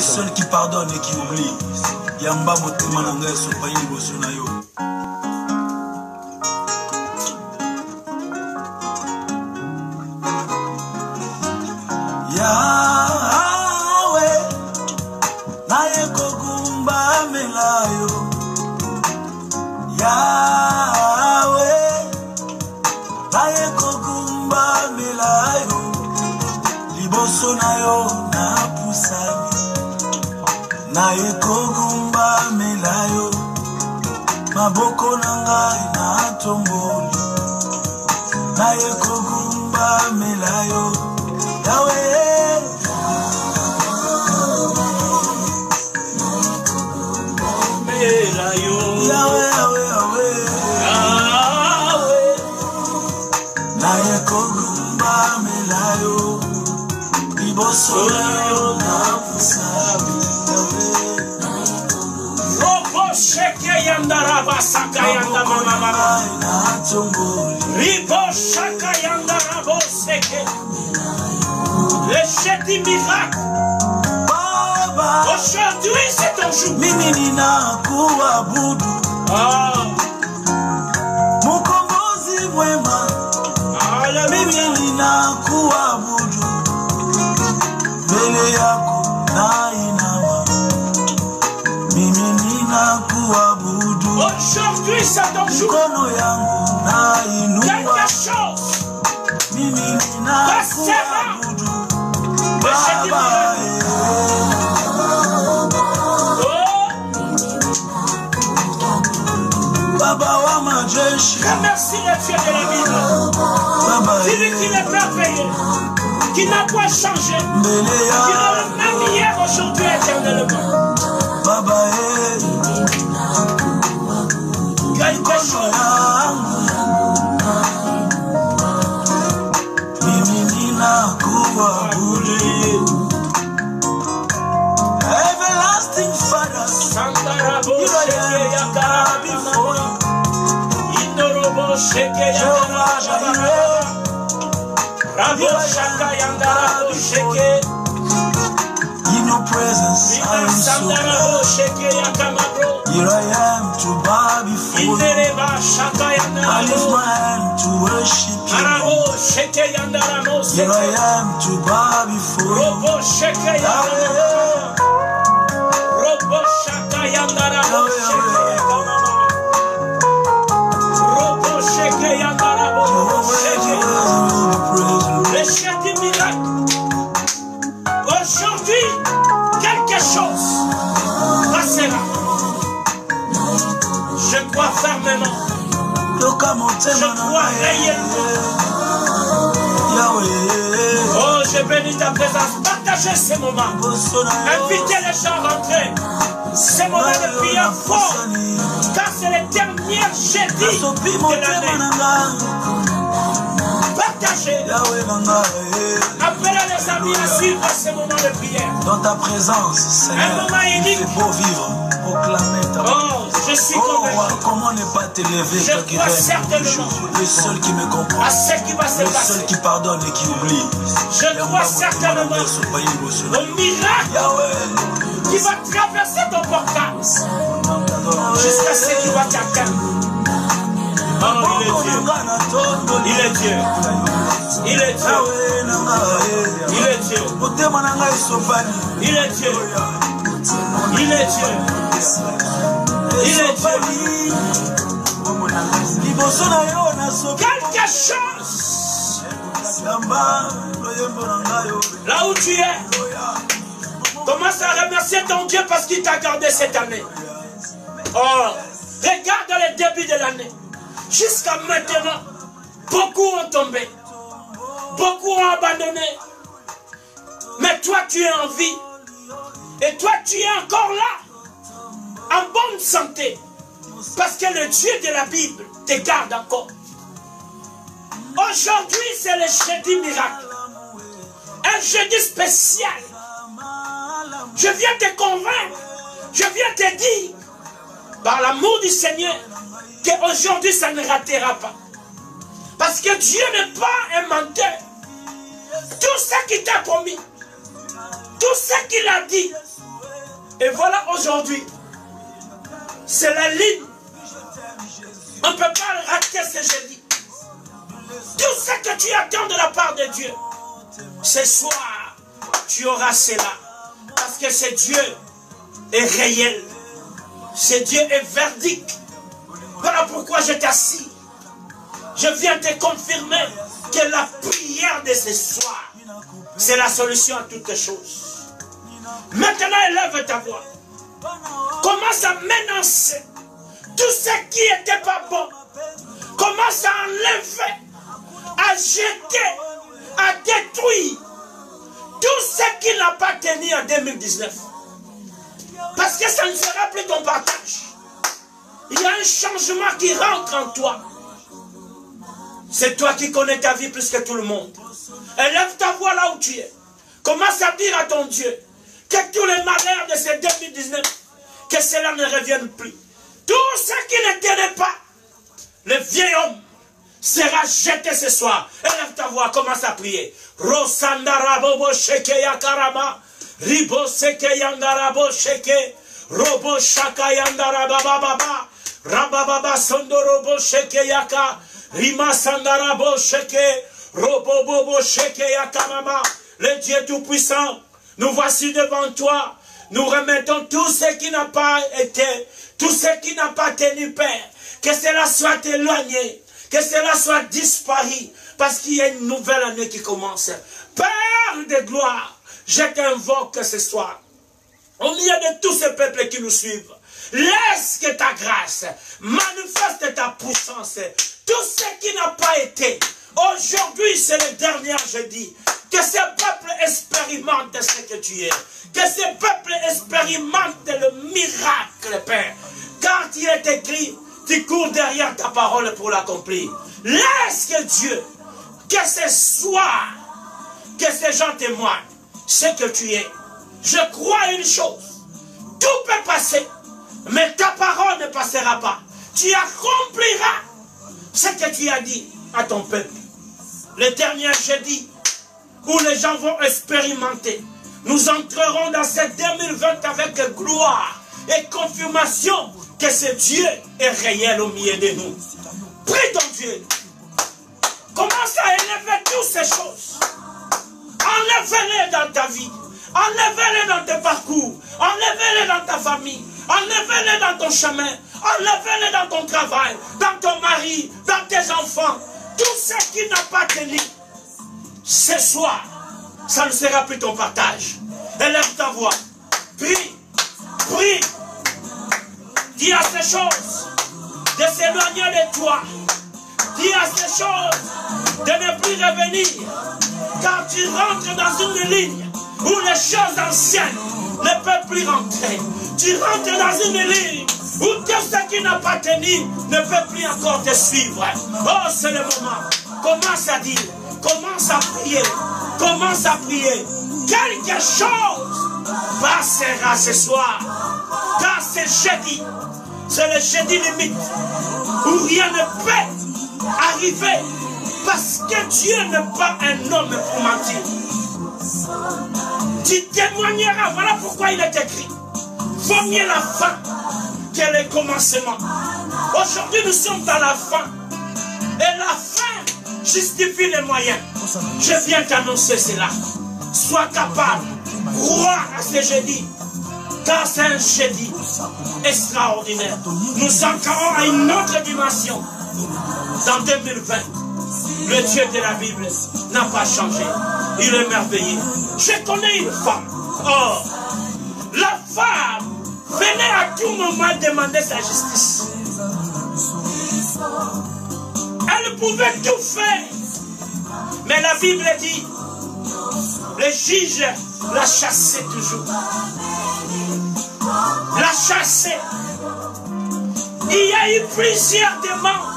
seul qui pardonne et qui oublie. Yamba motema nanga sopayi liboso na yo. Yahweh, naye kogumba melayo. Yahweh, naye kogumba melayo. Liboso na yo na pusani. Naye kogumba melayo. Maboko nangai na tomboli. Naye kogumba melayo. Yahweh, melayo. Yahweh, Yahweh, Yahweh, Yahweh. naye kogumba melayo. Liboso na yo na pusani. Robo sheke yandara basaka yandama mama. Ribo shaka yandara boseke. Le cheti miracle. Aujourd'hui c'est ton jour. Mimi nina kuabudu. Mukombozi mwema. Mimi nina kuabudu. Mbele yako na inawa. Mimi nina kuabudu. Aujourd'hui c'est ton jour. Mkono yangu na inua. Quelque chose. Mimi nina kuabudu. Baba, Baba wa majeshi. Remercie le Dieu de la Bible. Dis-lui qu'il est merveilleux, qu'il n'a pas changé, qu'il est le même hier, aujourd'hui, éternellement. Baba, quelque chose. Everlasting Father, Sandarabo sheke yakara before you. Indorobo sheke yakara baba. Rabo shaka yandarabo sheke. in your presence I am so Sandarabo glad. sheke yakama bro. Here I am to bow before you. Indereba shaka I lift yandarabo. my hand to worship you. Arabo sheke yandarabo Here I sheke. am to bow before you. Robo sheke yandarabo. Robo shaka yandarabo sheke yakama baba. Robo sheke yandarabo sheke. Le chef du miracle. Aujourd'hui, quelque chose passera. Je crois fermement. Je crois réellement. Oh, je bénis ta présence. Partagez ces moments. Invitez les gens à rentrer. Ces moments de prière fort. Car c'est les derniers jeudis de l'année. Partagez. Appelez les amis à suivre ces moments de prière. Dans ta présence, Seigneur, Un moment il unique. fait beau vivre, proclamer ta Oh, je suis Oh, convaincu. comment ne pas t'élever, Je toi qui crois règnes certainement. toujours, le seul qui me comprend, À ce qui va se le seul passer. qui pardonne et qui oublie. Je crois certainement au miracle qui va traverser ton portable jusqu'à ce qu'il va t'atteindre. Oh, il est Dieu. Il est Dieu. Il est Dieu. Il est Dieu. Il est Dieu. Il est Dieu. Il est Dieu. Quelque chose. Là où tu es, commence à remercier ton Dieu parce qu'il t'a gardé cette année. Oh, regarde le début de l'année. Jusqu'à maintenant, beaucoup ont tombé. Beaucoup ont abandonné. Mais toi, tu es en vie. Et toi, tu es encore là. En bonne santé. Parce que le Dieu de la Bible te garde encore. Aujourd'hui, c'est le jeudi miracle. Un jeudi spécial. Je viens te convaincre. Je viens te dire, par l'amour du Seigneur, qu'aujourd'hui, ça ne ratera pas. Parce que Dieu n'est pas un menteur. Tout ce qu'il t'a promis, tout ce qu'il a dit, Et voilà aujourd'hui, c'est la ligne. On ne peut pas rater ce jeudi. Tout ce que tu attends de la part de Dieu, ce soir, tu auras cela. Parce que ce Dieu est réel. Ce Dieu est verdict. Voilà pourquoi je t'assise. Je viens te confirmer que la prière de ce soir, c'est la solution à toutes choses. Maintenant, élève ta voix. Commence à menacer tout ce qui n'était pas bon. Commence à enlever, à jeter, à détruire tout ce qui n'a pas tenu en 2019. Parce que ça ne sera plus ton partage. Il y a un changement qui rentre en toi. C'est toi qui connais ta vie plus que tout le monde. Élève ta voix là où tu es. Commence à dire à ton Dieu que tous les malheurs de ce 2019, que cela ne revienne plus. Tout ce qui ne tenait pas, le vieil homme sera jeté ce soir. Élève ta voix, commence à prier. Rosandara bobo sheke yakarama, ribo seke yandara bo sheke, robo shaka yandara baba baba, rababa sondoro sheke yaka, rima sandara bo sheke, robo bobo sheke yakarama. Le Dieu tout-puissant, nous voici devant toi. Nous remettons tout ce qui n'a pas été, tout ce qui n'a pas tenu, Père. Que cela soit éloigné, que cela soit disparu, parce qu'il y a une nouvelle année qui commence. Père de gloire, je t'invoque ce soir, au milieu de tous ces peuples qui nous suivent. Laisse que ta grâce manifeste ta puissance. Tout ce qui n'a pas été, aujourd'hui c'est le dernier jeudi. Que ces peuples expérimentent ce que tu es. Que ces peuples expérimentent le miracle, Père. Quand il est écrit, tu cours derrière ta parole pour l'accomplir. Laisse que Dieu, que ce soir, que ces gens témoignent ce que tu es. Je crois une chose. Tout peut passer, mais ta parole ne passera pas. Tu accompliras ce que tu as dit à ton peuple. Le dernier jeudi, où les gens vont expérimenter. Nous entrerons dans cette 2020 avec gloire et confirmation que ce Dieu est réel au milieu de nous. Prie ton Dieu. Commence à élever toutes ces choses. Enlève-les dans ta vie. Enlève-les dans tes parcours. Enlève-les dans ta famille. Enlève-les dans ton chemin. Enlève-les dans ton travail. Dans ton mari. Dans tes enfants. Tout ce qui n'a pas tenu. Ce soir, ça ne sera plus ton partage. Élève ta voix. Prie. Prie. Dis à ces choses de s'éloigner de toi. Dis à ces choses de ne plus revenir. Car tu rentres dans une ligne où les choses anciennes ne peuvent plus rentrer. Tu rentres dans une ligne où tout ce qui n'a pas tenu ne peut plus encore te suivre. Oh, c'est le moment. Commence à dire. Commence à prier. Commence à prier. Quelque chose passera ce soir. Car c'est jeudi. C'est le jeudi limite. Où rien ne peut arriver. Parce que Dieu n'est pas un homme pour mentir. Tu témoigneras. Voilà pourquoi il est écrit. Vaut mieux la fin que le commencement. Aujourd'hui nous sommes dans la fin. Et la fin justifie les moyens. Je viens t'annoncer cela. Sois capable, crois à ce jeudi, car c'est un jeudi extraordinaire. Nous entrons à une autre dimension. Dans 2020, le Dieu de la Bible n'a pas changé. Il est merveilleux. Je connais une femme. Oh, la femme venait à tout moment demander sa justice. Elle pouvait tout faire. Mais la Bible dit, le juge la chassait toujours. La chassait. Il y a eu plusieurs demandes.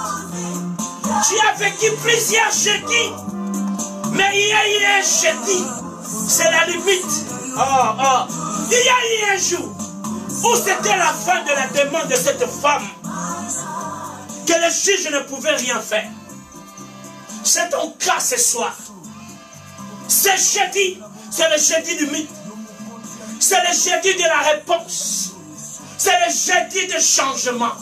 Tu as vécu plusieurs jeudis. Mais il y a eu un jeudi. C'est la limite. Il y a eu un jour où c'était la fin de la demande de cette femme. Que le juge ne pouvait rien faire. C'est ton cas ce soir. C'est jeudi. C'est le jeudi limite. c'est le jeudi de la réponse. C'est le jeudi de changement.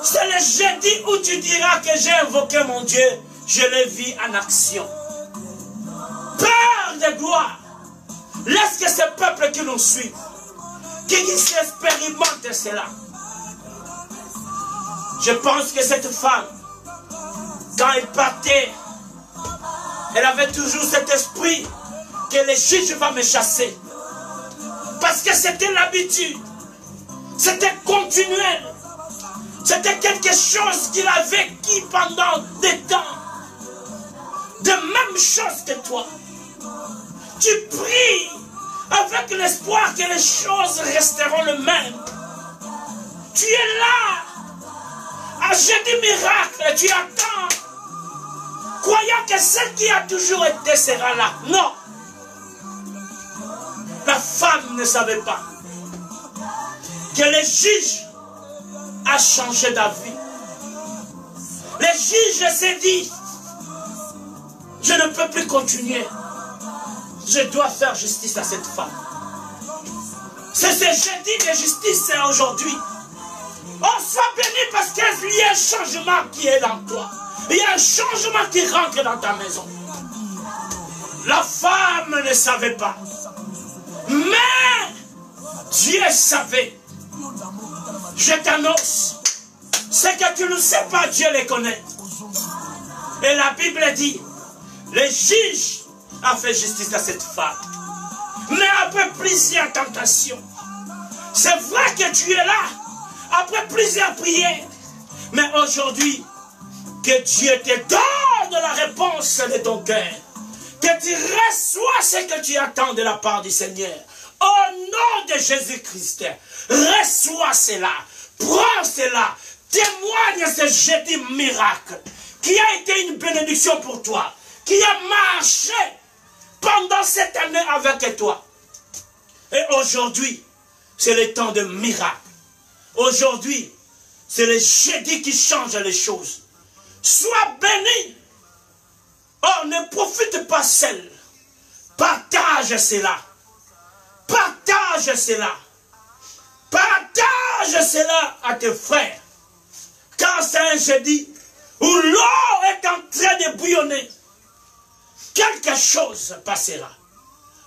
C'est le jeudi où tu diras que j'ai invoqué mon Dieu, je le vis en action. Père de gloire, laisse que ce peuple qui nous suit, qui expérimente cela. Je pense que cette femme, quand elle partait, elle avait toujours cet esprit que le juge va me chasser. Parce que c'était l'habitude. C'était continuel. C'était quelque chose qu'il a vécu pendant des temps. De même chose que toi. Tu pries avec l'espoir que les choses resteront les mêmes. Tu es là. À jeudi miracle, tu attends. Croyant que ce qui a toujours été sera là. Non. La femme ne savait pas que le juge a changé d'avis. Le juge s'est dit, je ne peux plus continuer. Je dois faire justice à cette femme. C'est ce jeudi de justice aujourd'hui. Oh, sois béni parce qu'il y a un changement qui est dans toi. Il y a un changement qui rentre dans ta maison. La femme ne savait pas. Mais Dieu savait. Je t'annonce. Ce que tu ne sais pas, Dieu les connaît. Et la Bible dit, le juge a fait justice à cette femme. Mais après plusieurs tentations, c'est vrai que tu es là, après plusieurs prières, mais aujourd'hui, que Dieu te donne la réponse de ton cœur, que tu reçois ce que tu attends de la part du Seigneur. Au nom de Jésus-Christ, reçois cela, prends cela, témoigne ce jeudi miracle, qui a été une bénédiction pour toi, qui a marché pendant cette année avec toi. Et aujourd'hui, c'est le temps de miracle. Aujourd'hui, c'est le jeudi qui change les choses. Sois béni. Oh, ne profite pas seul. Partage cela. Partage cela. Partage cela à tes frères. Car c'est un jeudi où l'eau est en train de bouillonner. Quelque chose passera.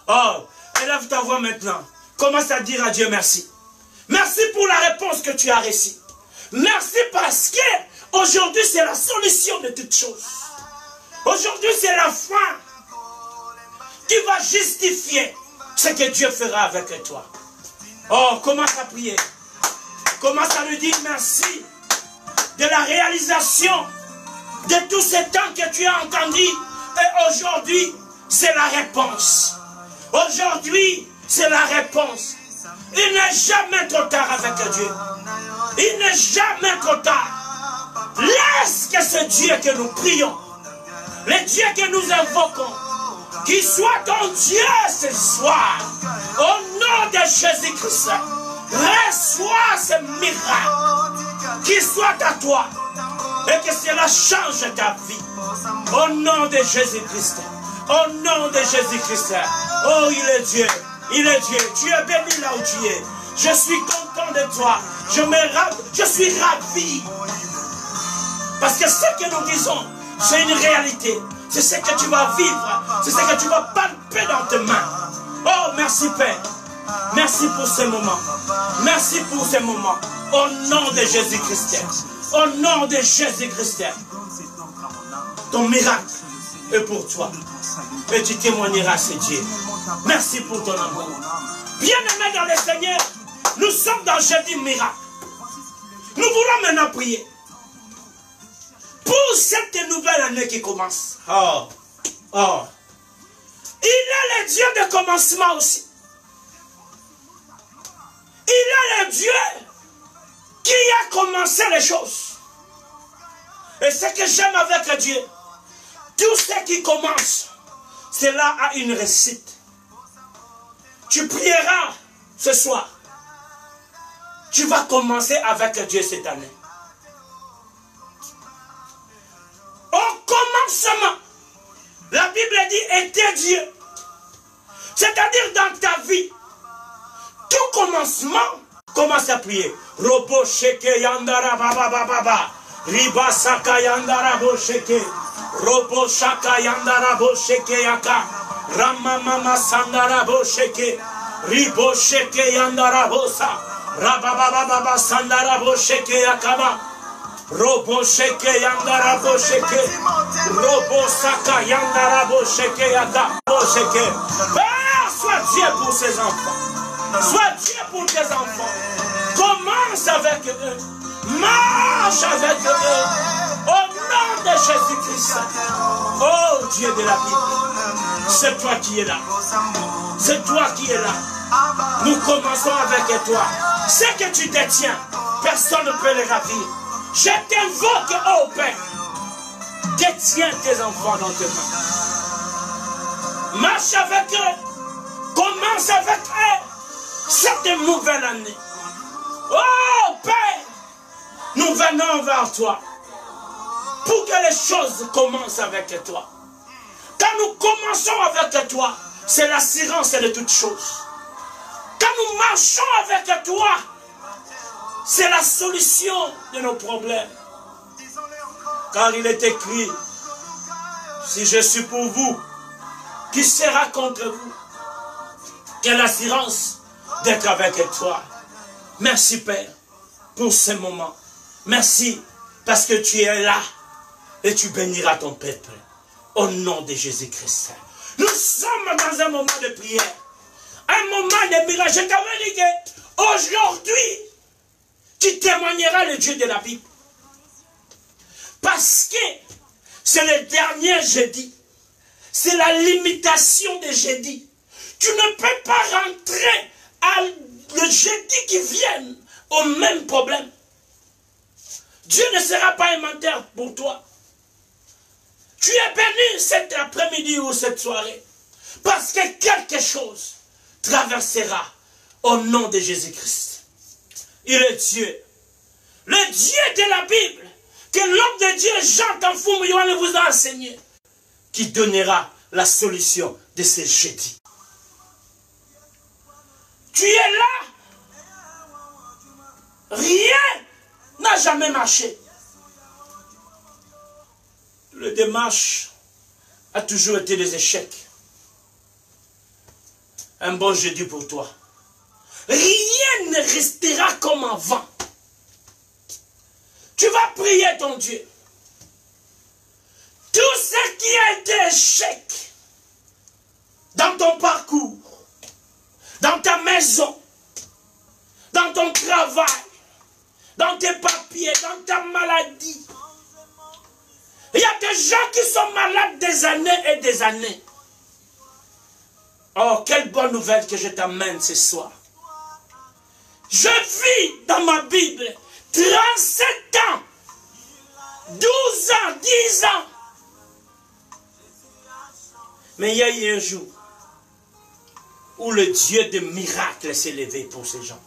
Oh, élève ta voix maintenant. Commence à dire à Dieu merci. Merci pour la réponse que tu as reçue. Merci parce que aujourd'hui c'est la solution de toutes choses. Aujourd'hui c'est la fin qui va justifier ce que Dieu fera avec toi. Oh, commence à prier. Commence à lui dire merci de la réalisation de tout ce temps que tu as entendu. Et aujourd'hui, c'est la réponse. Aujourd'hui, c'est la réponse. Il n'est jamais trop tard avec Dieu. Il n'est jamais trop tard. Laisse que ce Dieu que nous prions, le Dieu que nous invoquons, qu'il soit ton Dieu ce soir. Au nom de Jésus-Christ, reçois ce miracle. Qu'il soit à toi. Et que cela change ta vie. Au nom de Jésus-Christ. Au nom de Jésus-Christ. Oh, il est Dieu. Il est Dieu. Tu es béni là où tu es. Je suis content de toi. Je suis ravi. Parce que ce que nous disons, c'est une réalité. C'est ce que tu vas vivre. C'est ce que tu vas palper dans tes mains. Oh, merci Père. Merci pour ce moment. Merci pour ce moment. Au nom de Jésus-Christ. Au nom de Jésus-Christ. Ton miracle est pour toi. Et tu témoigneras à ce Dieu. Merci pour ton amour. Bien-aimés dans le Seigneur, nous sommes dans jeudi miracle. Nous voulons maintenant prier pour cette nouvelle année qui commence. Oh, oh. Il est le Dieu de commencement aussi. Il est le Dieu qui a commencé les choses. Et ce que j'aime avec Dieu, tout ce qui commence, cela a une réussite. Tu prieras ce soir. Tu vas commencer avec Dieu cette année. Au commencement, la Bible dit était Dieu. C'est-à-dire dans ta vie, Tout commencement, commence à prier. Robo sheke yandara baba baba. Riba saka yandara bo sheke. Robo shaka yandara bo sheke yaka. Rama mama sandara bo sheke. Ribo sheke yandara bosa. Rababa baba sandara bo sheke yakaba. Robo sheke yandara bo sheke. Robo saka yandara bo sheke yaka. Bo sheke. Père, sois Dieu pour ses enfants. Sois Dieu pour tes enfants. Commence avec eux. Marche avec eux. Au nom de Jésus-Christ. Oh Dieu de la Bible. C'est toi qui es là. C'est toi qui es là. Nous commençons avec toi. Ce que tu détiens, personne ne peut le ravir. Je t'invoque, oh Père. Détiens tes enfants dans tes mains. Marche avec eux. Commence avec eux. Cette nouvelle année. Oh Père, nous venons vers toi pour que les choses commencent avec toi. Quand nous commençons avec toi, c'est l'assurance de toutes choses. Quand nous marchons avec toi, c'est la solution de nos problèmes. Car il est écrit, si je suis pour vous, qui sera contre vous? Quelle assurance d'être avec toi. Merci Père pour ce moment. Merci parce que tu es là et tu béniras ton peuple. Au nom de Jésus-Christ. Nous sommes dans un moment de prière. Un moment de miracle. Je t'avais dit qu'aujourd'hui, tu témoigneras le Dieu de la Bible. Parce que c'est le dernier jeudi. C'est la limitation des jeudis. Tu ne peux pas rentrer à le jeudi qui vient au même problème. Dieu ne sera pas aimant pour toi. Tu es béni cet après-midi ou cette soirée. Parce que quelque chose traversera au nom de Jésus-Christ. Il est Dieu. Le Dieu de la Bible. Que l'homme de Dieu, Jean Kanfoumouyoane, vous a enseigné. Qui donnera la solution de ce jeudi. Tu es là. Rien n'a jamais marché. Le démarche a toujours été des échecs. Un bon jeudi pour toi. Rien ne restera comme avant. Tu vas prier ton Dieu. Tout ce qui a été échec dans ton parcours, dans ta maison, dans ton travail, dans tes papiers, dans ta maladie. Il y a des gens qui sont malades des années et des années. Oh, quelle bonne nouvelle que je t'amène ce soir. Je vis dans ma Bible 37 ans, 12 ans, 10 ans. Mais il y a eu un jour où le Dieu de miracles s'est levé pour ces gens.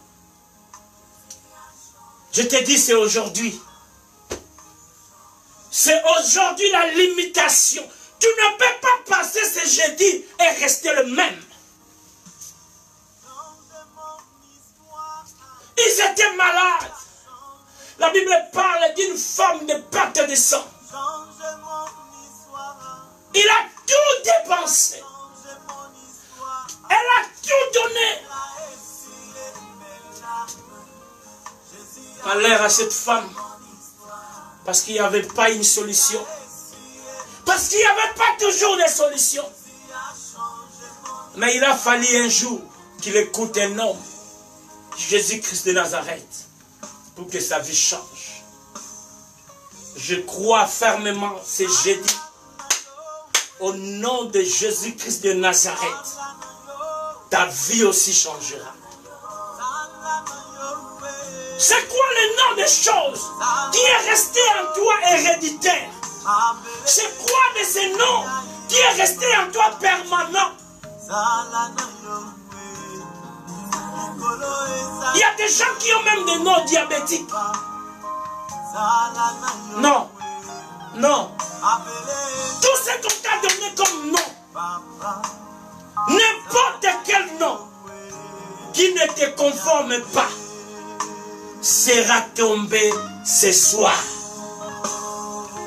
Je te dis, c'est aujourd'hui. C'est aujourd'hui la limitation. Tu ne peux pas passer ce jeudi et rester le même. Ils étaient malades. La Bible parle d'une femme de perte de sang. Il a tout dépensé. Elle a tout donné. Malheur à cette femme. Parce qu'il n'y avait pas une solution. Parce qu'il n'y avait pas toujours de solution. Mais il a fallu un jour qu'il écoute un homme, Jésus-Christ de Nazareth, pour que sa vie change. Je crois fermement ce jeudi, au nom de Jésus-Christ de Nazareth, ta vie aussi changera. C'est quoi le nom des choses qui est resté en toi héréditaire? C'est quoi de ces noms qui est resté en toi permanent? Il y a des gens qui ont même des noms diabétiques. Non. Non. Tout ce qu'on t'a donné comme nom, n'importe quel nom, qui ne te conforme pas sera tombé ce soir.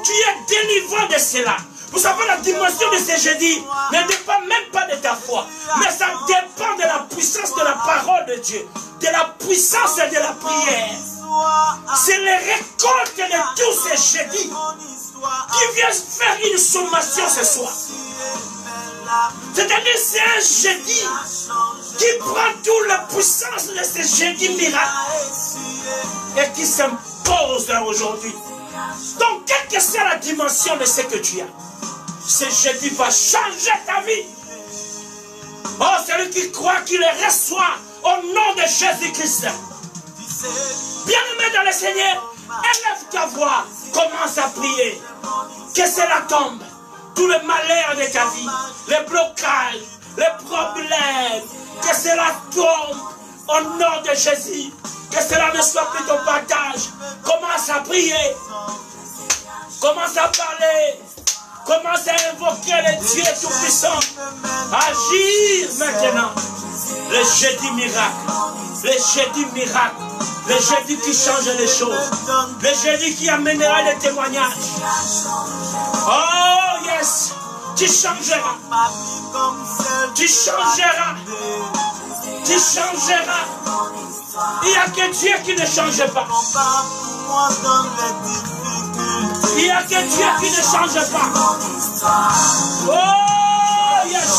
Tu es délivré de cela. Vous savez, la dimension de ce jeudi ne dépend même pas de ta foi, mais ça dépend de la puissance de la parole de Dieu, de la puissance de la prière. C'est les récoltes de tous ces jeudis qui viennent faire une sommation ce soir. C'est-à-dire, c'est un jeudi qui prend toute la puissance de ce jeudi miracle et qui s'impose aujourd'hui. Donc, quelle que soit la dimension de ce que tu as, ce jeudi va changer ta vie. Oh, celui qui croit qu'il le reçoit au nom de Jésus-Christ. Bien-aimé dans le Seigneur, élève ta voix, commence à prier. Que cela tombe. Tout le malheur de ta vie, les blocages, les problèmes, que cela tombe au nom de Jésus. Que cela ne soit plus ton partage. Commence à prier. Commence à parler. Commence à invoquer le Dieu Tout-Puissant. Agir maintenant. Le jeudi miracle. Le jeudi miracle. Le jeudi qui change les choses. Le jeudi qui amènera les témoignages. Oh yes. Tu changeras. Tu changeras. Tu changeras. Il n'y a que Dieu qui ne change pas. Il n'y a que Dieu qui ne change pas. Oh yes.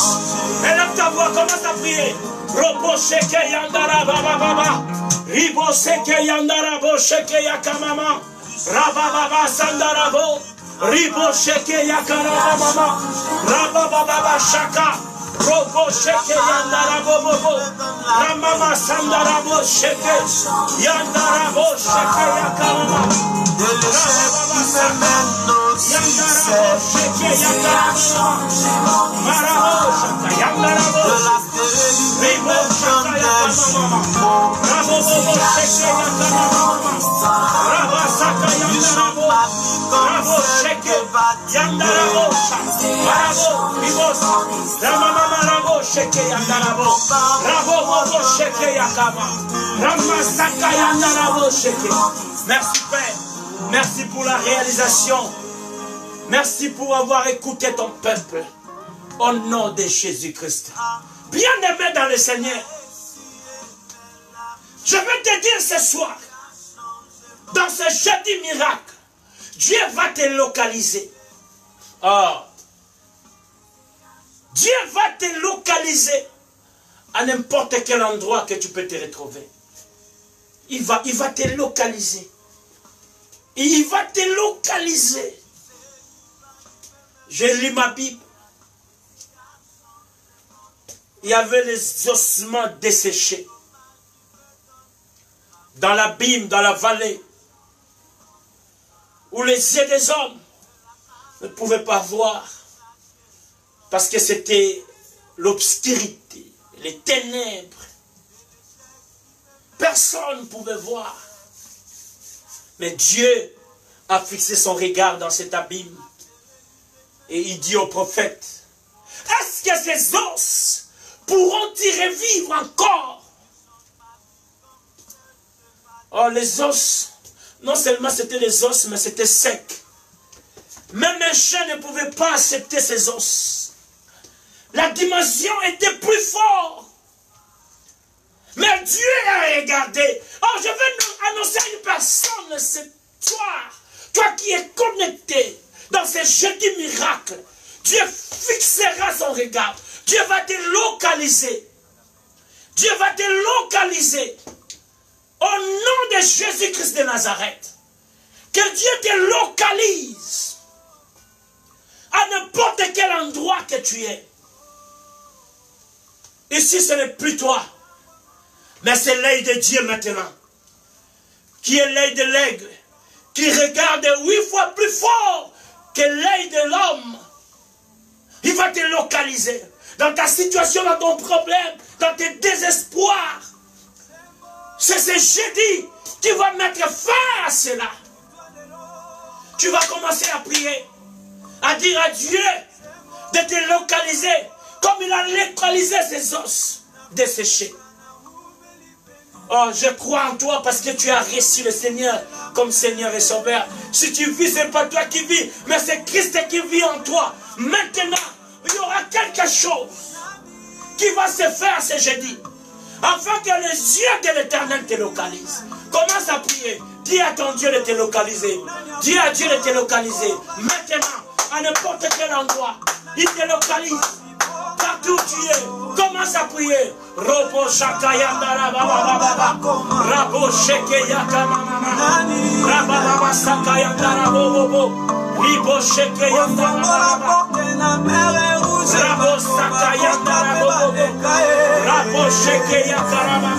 Élève ta voix, commence à prier. Robo sheke yandara baba baba. Ribo seke yandara bo sheke yakamama. Rababa sandarabo. Ribo sheke yakaraba mama. Rababa shaka. Robo sheke yandara bo bobo. Ramama sandarabo sheke. Yandara bo sheke yakamama. Rababa shaka. Yandara bo sheke yakamama. Marabo shaka yandara bo. Ribo shaka yakamama. Rabo bobo sheke yakamama. Raba shaka yandara bo. Rabo sheke yandara bo. Marabo ribo Ramama marabo sheke yandara bo. Rabo bobo sheke yakama. Rama shaka yandara bo sheke. Merci Père. Merci pour la réalisation. Merci pour avoir écouté ton peuple. Au nom de Jésus-Christ. Bien-aimé dans le Seigneur, je vais te dire ce soir, dans ce jeudi miracle, Dieu va te localiser. Oh. Dieu va te localiser à n'importe quel endroit que tu peux te retrouver. Il va te localiser. Il va te localiser. J'ai lu ma Bible. Il y avait les ossements desséchés. Dans l'abîme, dans la vallée. Où les yeux des hommes ne pouvaient pas voir. Parce que c'était l'obscurité, les ténèbres. Personne ne pouvait voir. Mais Dieu a fixé son regard dans cet abîme. Et il dit au prophète, est-ce que ces os pourront-ils revivre encore? Oh, les os, non seulement c'était les os, mais c'était sec. Même un chien ne pouvait pas accepter ces os. La dimension était plus forte. Mais Dieu a regardé. Oh, je vais annoncer à une personne ce soir. Toi qui es connecté dans ce jeudi miracle, Dieu fixera son regard. Dieu va te localiser. Dieu va te localiser. Au nom de Jésus-Christ de Nazareth. Que Dieu te localise. À n'importe quel endroit que tu es. Ici, ce n'est plus toi. Mais c'est l'œil de Dieu maintenant. Qui est l'œil de l'aigle. Qui regarde 8 fois plus fort que l'œil de l'homme. Il va te localiser. Dans ta situation, dans ton problème, dans tes désespoirs. C'est ce jeudi qui va mettre fin à cela. Tu vas commencer à prier. À dire à Dieu de te localiser. Comme il a localisé ses os desséchés. Oh, je crois en toi parce que tu as reçu le Seigneur comme Seigneur et Sauveur. Si tu vis, ce n'est pas toi qui vis, mais c'est Christ qui vit en toi. Maintenant, il y aura quelque chose qui va se faire ce jeudi, afin que les yeux de l'Éternel te localisent. Commence à prier. Dis à ton Dieu de te localiser. Dis à Dieu de te localiser. Maintenant, à n'importe quel endroit, il te localise. Partout où tu es, commence à prier. Robo Shakayandara Baba Baba, Rabo Sheke Yakamama, Rababa Sakayandara Bobo, Ribo Sheke Yandara Baba, Rabo Sakayandara Bobo, Rabo Sheke Yakamama,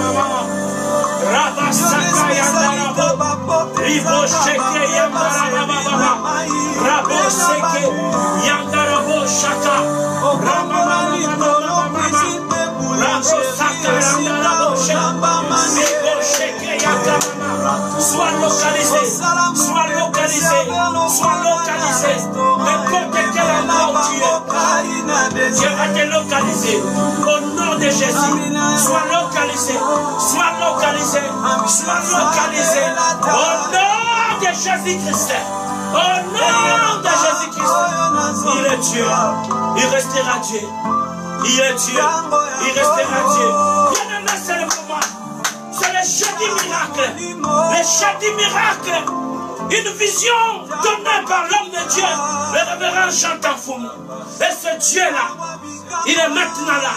Rabba Sakayandara Bobo, Ribo Sheke Yandara Baba, Rabo Sheke Yandara Bobo Shaka. Sois localisé, sois localisé, sois localisé. N'importe quel endroit où tu es, Dieu va te localiser. Au nom de Jésus, sois localisé, sois localisé, sois localisé. Au nom de Jésus-Christ. Au nom de Jésus-Christ. Il est Dieu, il restera Dieu. Il est Dieu, il restera Dieu. Bien-aimé, c'est le moment. C'est le jeudi miracle. Le jeudi miracle. Une vision donnée par l'homme de Dieu, le révérend Jean Foumou. Et ce Dieu-là, il est maintenant là.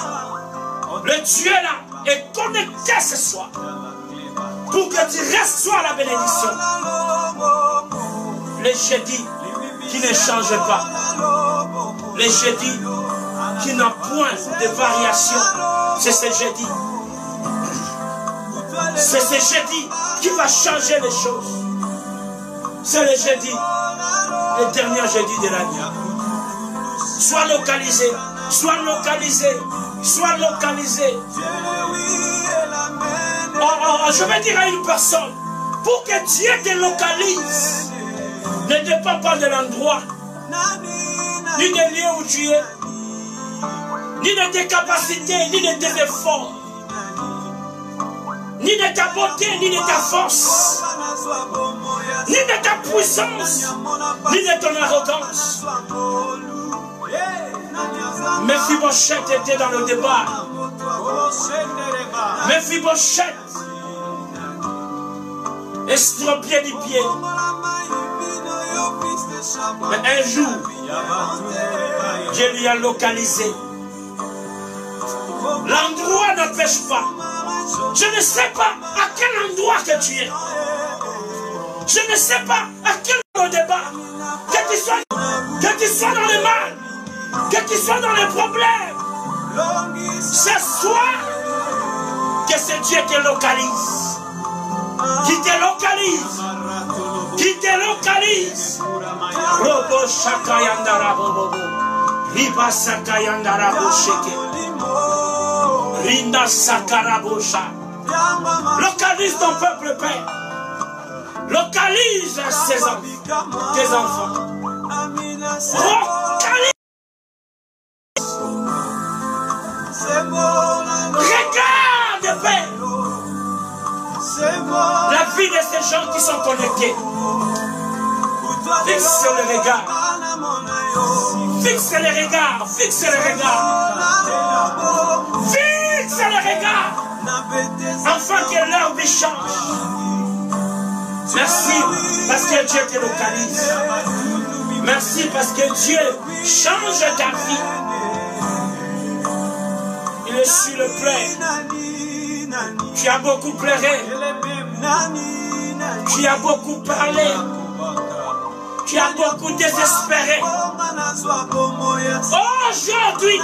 Le Dieu-là est connecté ce soir. Pour que tu reçois la bénédiction. Le jeudi qui ne change pas. Le jeudi qui n'a point de variation. C'est ce jeudi. C'est ce jeudi qui va changer les choses. C'est le jeudi, le dernier jeudi de l'année. Sois localisé, sois localisé, sois localisé. Je vais dire à une personne, pour que Dieu te localise, ne dépend pas de l'endroit, ni des lieux où tu es, ni de tes capacités, ni de tes efforts, ni de ta beauté, ni de ta force, ni de ta puissance, ni de ton arrogance. Mephibosheth était dans le débat. Mephibosheth, estropié du pied. Mais un jour, Dieu lui a localisé. L'endroit ne pêche pas. Je ne sais pas à quel endroit que tu es. Je ne sais pas à quel débat. Que tu sois dans le mal, que tu sois dans les problèmes. Ce soir, que ce Dieu te localise. Qui te localise. Qui te localise. Robo Shakayandara Bobo. Riba Sakayandara Bosheke. Rinda Sakarabosha. Localise ton peuple, Père. Localise tes enfants. Localise. Regarde, Père, la vie de ces gens qui sont connectés. Fixe le regard. Fixe le regard. Fixe le regard. Fixe le regard. Afin que leur vie change. Merci parce que Dieu te localise. Merci parce que Dieu change ta vie. Il est sur le plein. Tu as beaucoup pleuré. Tu as beaucoup parlé. Tu as beaucoup désespéré. Aujourd'hui,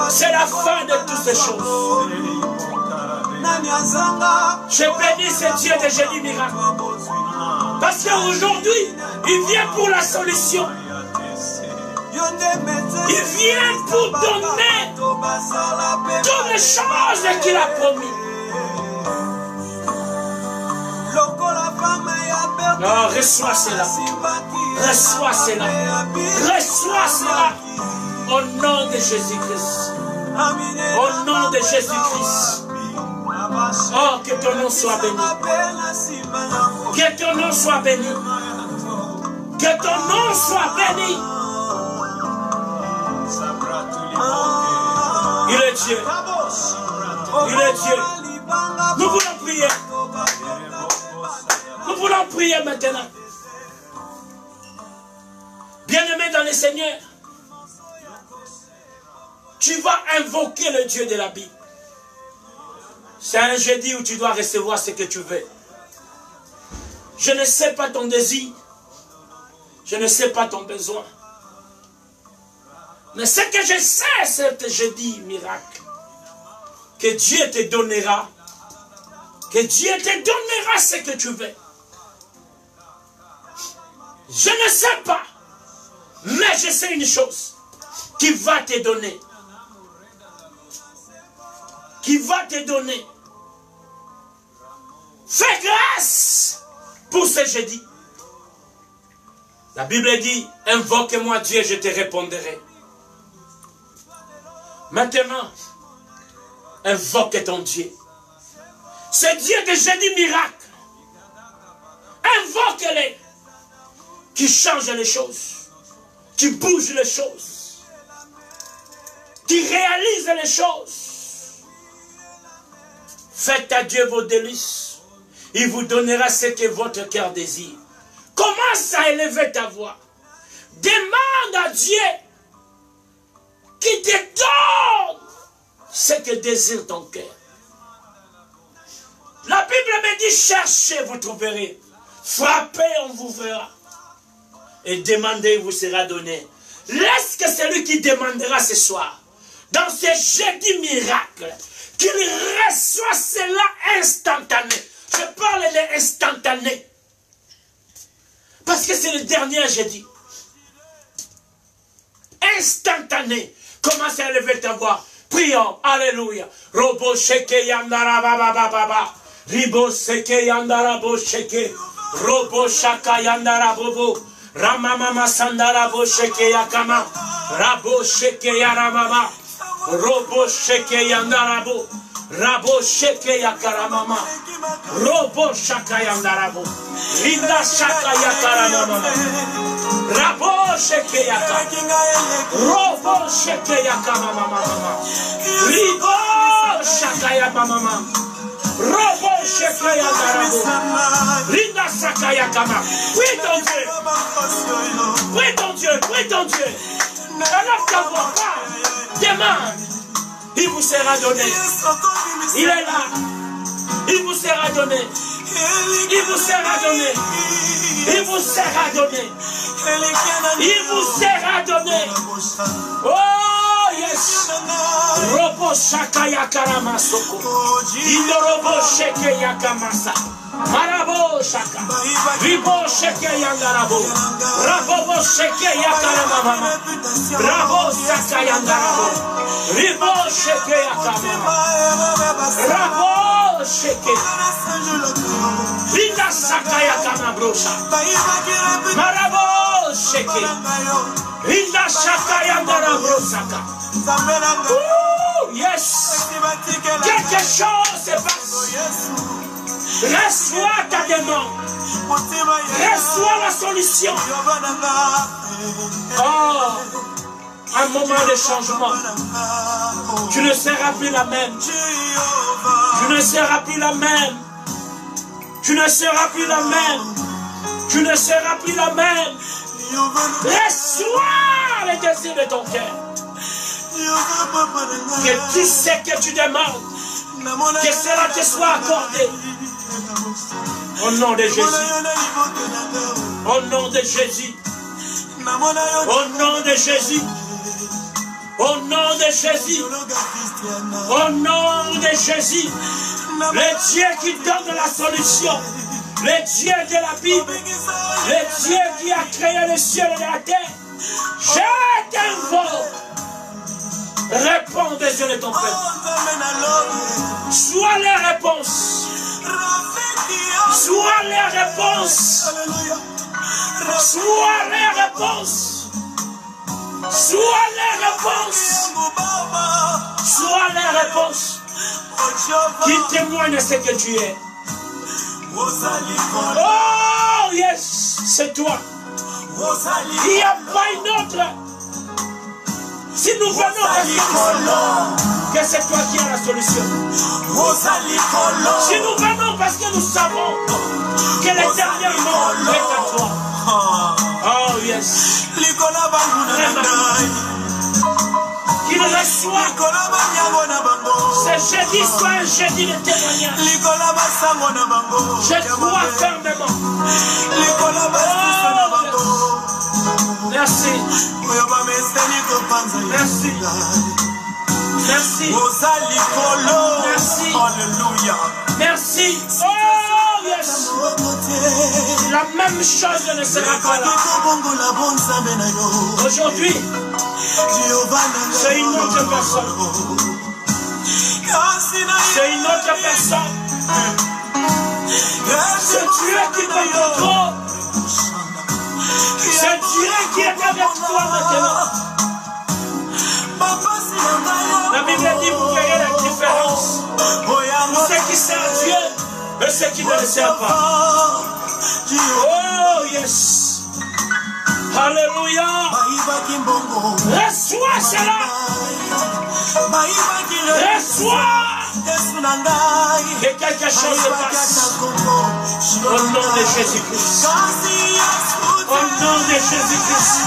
c'est la fin de toutes ces choses. Je bénis ce Dieu de jeudi miracle. Parce qu'aujourd'hui, il vient pour la solution. Il vient pour donner toutes les choses qu'il a promis. Non, reçois cela. Reçois cela. Reçois cela. Au nom de Jésus-Christ. Au nom de Jésus-Christ. Oh, que ton nom soit béni. Que ton nom soit béni. Que ton nom soit béni. Il est Dieu. Il est Dieu. Nous voulons prier. Nous voulons prier maintenant. Bien-aimé dans le Seigneur, tu vas invoquer le Dieu de la Bible. C'est un jeudi où tu dois recevoir ce que tu veux. Je ne sais pas ton désir. Je ne sais pas ton besoin. Mais ce que je sais, c'est que je dis miracle. Que Dieu te donnera. Que Dieu te donnera ce que tu veux. Je ne sais pas. Mais je sais une chose. Qui va te donner. Qui va te donner. Fais grâce pour ce jeudi. La Bible dit, invoque-moi Dieu, je te répondrai. Maintenant, invoque ton Dieu. Ce Dieu de jeudi miracle. Invoque-le. Qui change les choses. Qui bouge les choses. Qui réalise les choses. Faites à Dieu vos délices. Il vous donnera ce que votre cœur désire. Commence à élever ta voix. Demande à Dieu qui te donne ce que désire ton cœur. La Bible me dit, cherchez, vous trouverez. Frappez, on vous verra. Et demandez, vous sera donné. Laisse que celui qui demandera ce soir, dans ce jeudi miracle, qu'il reçoit cela instantané. Je parle de instantané. Parce que c'est le dernier jeudi. Instantané. Commence à lever ta voix. Prions. Alléluia. Robo sheke yandara baba baba. Ribo seke yandara bo sheke. Robo shaka yandara bobo. Ramama sandara bo sheke yakama. Rabo sheke yaramama. Robo sheke yandara bo. Rabo sheke yakaramama. Robo shaka yandarabo. Rinda shaka yakaramama. Rabo sheke yaka. Robo sheke yakamama. Ribo shaka yamama. Robo sheke yandarabo. Rinda shaka yakama. Oui ton Dieu. Oui ton Dieu. Oui ton Dieu. Alors ta voix pas. Demande. Il vous sera donné. Il est là. Il vous sera donné. Il vous sera donné. Il vous sera donné. Il vous sera donné. Oh yes. Robo shaka yakarama soko. Indorobo sheke yakamasa. Marabo shaka. Ribo sheke yandarabo. Rabobo sheke yakarama. Rabo shaka yandarabo. Ribo sheke yakamama. Rabo sheke. Linda shaka yakama brosha. Marabo sheke. Linda shaka yandarabo shaka. Oh yes. Quelque chose se passe. Reçois ta demande. Reçois la solution. Oh, un moment de changement. Tu ne seras plus la même. Tu ne seras plus la même. Tu ne seras plus la même. Tu ne seras plus la même. Reçois les désirs de ton cœur. Que tu sais que tu demandes, que cela te soit accordé. Au nom de Jésus. Au nom de Jésus. Au nom de Jésus. Au nom de Jésus. Au nom de Jésus. Le Dieu qui donne la solution. Le Dieu de la Bible. Le Dieu qui a créé le ciel et la terre. Je t'invoque. Réponds des yeux de ton peuple. Sois les réponses. Sois les réponses. Sois les réponses. Sois les réponses. Sois les réponses. qui témoigne ce que tu es. Oh, yes, c'est toi. Il n'y a pas une autre. Si nous venons que c'est toi qui as la solution. Si nous venons parce que nous savons que l'éternel monde est à toi. Oh yes. Qu'il reçoit ce jeudi soit un jeudi de témoignage. Je crois fermement. Merci. Merci. Merci. Merci. Alléluia. Merci. Oh yes. La même chose ne sera pas là. Aujourd'hui, c'est une autre personne. C'est une autre personne. C'est Dieu qui te contrôle. C'est Dieu qui est avec toi maintenant. La Bible dit vous verrez la différence. Ceux qui servent Dieu et ceux qui ne le servent pas. Oh yes. Alléluia. Reçois cela. Reçois. Que quelque chose se passe. Au nom de Jésus-Christ. Au nom de Jésus-Christ.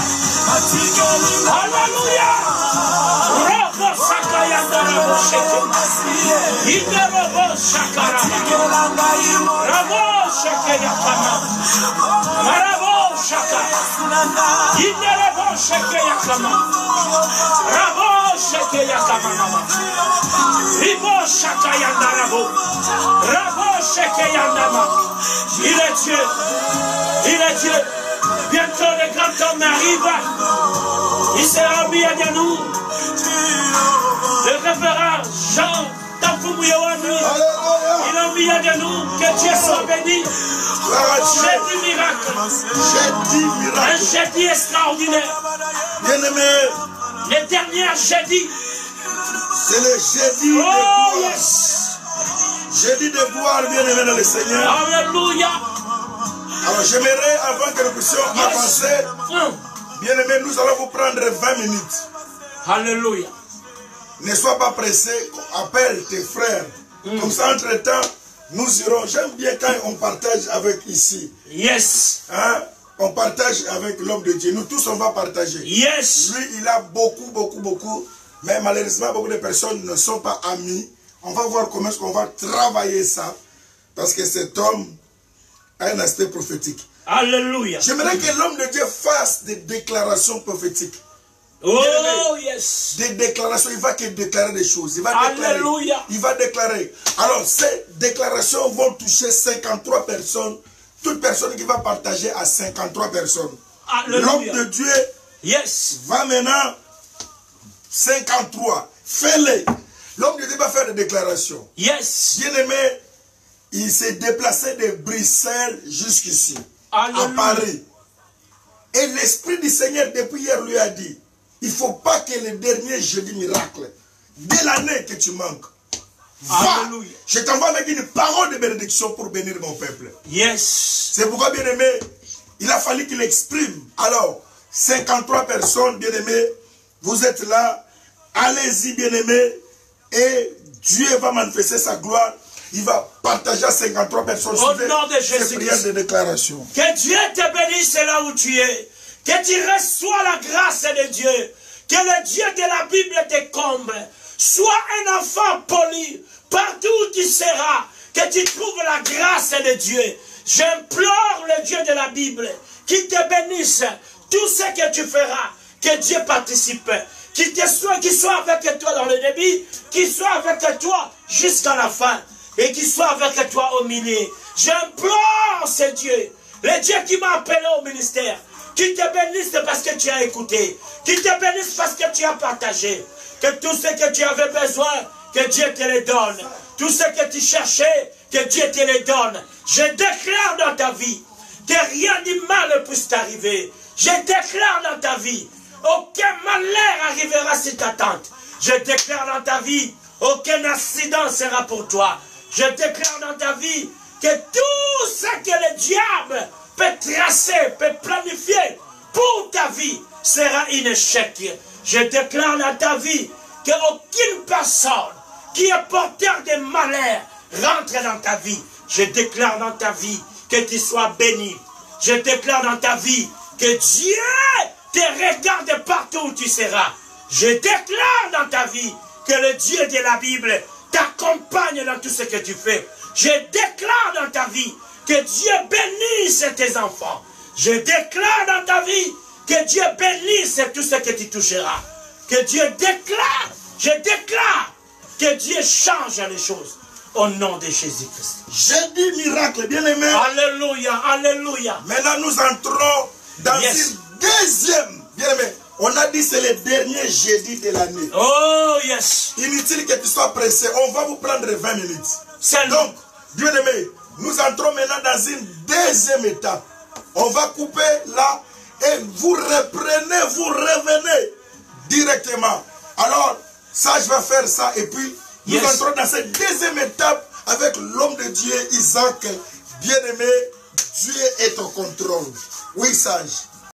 Alléluia. Robo Sakayanda Rabo Sheke. Inde Robo Shakaraba. Rabo Sheke Yakama. Marabo Shaka. Inde Rabo Sheke Yakama. Rabo Sheke Yakama. Ribo Shakayanda Rabo. Rabo Sheke Yandama. Il est Dieu. Il est Dieu. Bientôt le grand homme arrive. Il sera mis à nous. Le révérend Jean Tafoumouyaouani. Il a mis à nous. Que Dieu soit béni. Jeudi miracle. Un jeudi extraordinaire. Bien-aimé. Le dernier jeudi. C'est le jeudi de gloire. Yes. Jeudi de gloire, bien-aimé dans le Seigneur. Alléluia. Alors j'aimerais, avant que nous puissions avancer, bien-aimé, nous allons vous prendre 20 minutes. Alléluia. Ne sois pas pressé, appelle tes frères. Comme ça, entre-temps, nous irons. J'aime bien quand on partage avec ici. Yes. Hein? On partage avec l'homme de Dieu. Nous tous, on va partager. Yes. Lui, il a beaucoup. Mais malheureusement, beaucoup de personnes ne sont pas amis. On va voir comment est-ce qu'on va travailler ça. Parce que cet homme a un aspect prophétique. Alléluia. J'aimerais que l'homme de Dieu fasse des déclarations prophétiques. Oh, yes. Des déclarations, il va que déclarer des choses. Il va déclarer. Alléluia. Il va déclarer. Alors, ces déclarations vont toucher 53 personnes. Toute personne qui va partager à 53 personnes. L'homme de Dieu, yes, va maintenant 53. Fais-les. L'homme de Dieu va faire des déclarations. Yes. Bien-aimé, il s'est déplacé de Bruxelles jusqu'ici, à Paris. Et l'Esprit du Seigneur, depuis hier, lui a dit, il ne faut pas que le dernier jeudi miracle, dès l'année que tu manques, va, je t'envoie avec une parole de bénédiction pour bénir mon peuple. Yes. C'est pourquoi, bien-aimé, il a fallu qu'il exprime. Alors, 53 personnes, bien-aimés, vous êtes là, allez-y, bien-aimés, et Dieu va manifester sa gloire. Il va partager à 53 personnes. Au nom de Jésus-Christ. De déclaration. Que Dieu te bénisse là où tu es. Que tu reçois la grâce de Dieu. Que le Dieu de la Bible te comble. Sois un enfant poli. Partout où tu seras. Que tu trouves la grâce de Dieu. J'implore le Dieu de la Bible qui te bénisse. Tout ce que tu feras. Que Dieu participe. Qu'il soit avec toi dans le début. Qu'il soit avec toi jusqu'à la fin. Et qu'il soit avec toi au milieu. J'implore ce Dieu, le Dieu qui m'a appelé au ministère, qui te bénisse parce que tu as écouté, qui te bénisse parce que tu as partagé, que tout ce que tu avais besoin, que Dieu te le donne, tout ce que tu cherchais, que Dieu te le donne. Je déclare dans ta vie que rien de mal ne puisse t'arriver. Je déclare dans ta vie, aucun malheur arrivera sur ta tente. Je déclare dans ta vie, Aucun accident sera pour toi. Je déclare dans ta vie que tout ce que le diable peut tracer, peut planifier pour ta vie sera un échec. Je déclare dans ta vie qu'aucune personne qui est porteur de malheur rentre dans ta vie. Je déclare dans ta vie que tu sois béni. Je déclare dans ta vie que Dieu te regarde partout où tu seras. Je déclare dans ta vie que le Dieu de la Bible t'accompagne dans tout ce que tu fais. Je déclare dans ta vie que Dieu bénisse tes enfants. Je déclare dans ta vie que Dieu bénisse tout ce que tu toucheras. Que Dieu déclare, je déclare que Dieu change les choses au nom de Jésus-Christ. J'ai dit miracle, bien aimé. Alléluia, alléluia. Maintenant nous entrons dans une deuxième, bien aimé. On a dit c'est le dernier jeudi de l'année. Oh yes. Inutile que tu sois pressé, on va vous prendre 20 minutes. Donc, bien aimé, nous entrons maintenant dans une deuxième étape. On va couper là et vous reprenez, vous revenez directement. Alors, ça je vais faire ça et puis nous entrons dans cette deuxième étape avec l'homme de Dieu, Isaac. Bien aimé, Dieu est au contrôle. Oui, sage.